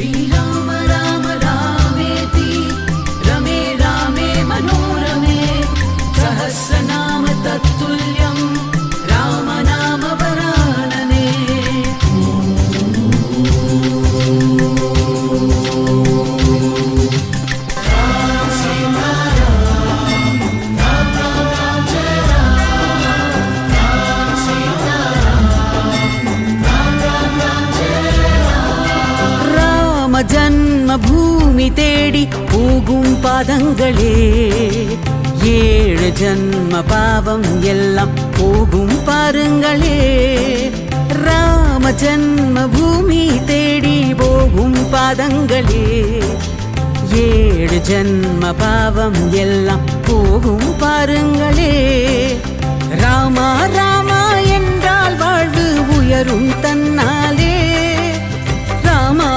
श्रीराम राम रामेति रमे रामे मनोरमे सहस्रनाम तत्तुल्यं रामनाम वरानने। ஜன்ம பூமி தேடி போகும் பாதங்களே, 7 ஜன்ம பாவம் எல்லாம் போகும் பாருங்களே. ராம ஜன்ம பூமி தேடி போகும் பாதங்களே, 7 ஜன்ம பாவம் எல்லாம் போகும் பாருங்களே. ராமா ராமா என்றால் வாழ்வு உயரும் தன்னாலே. ராமா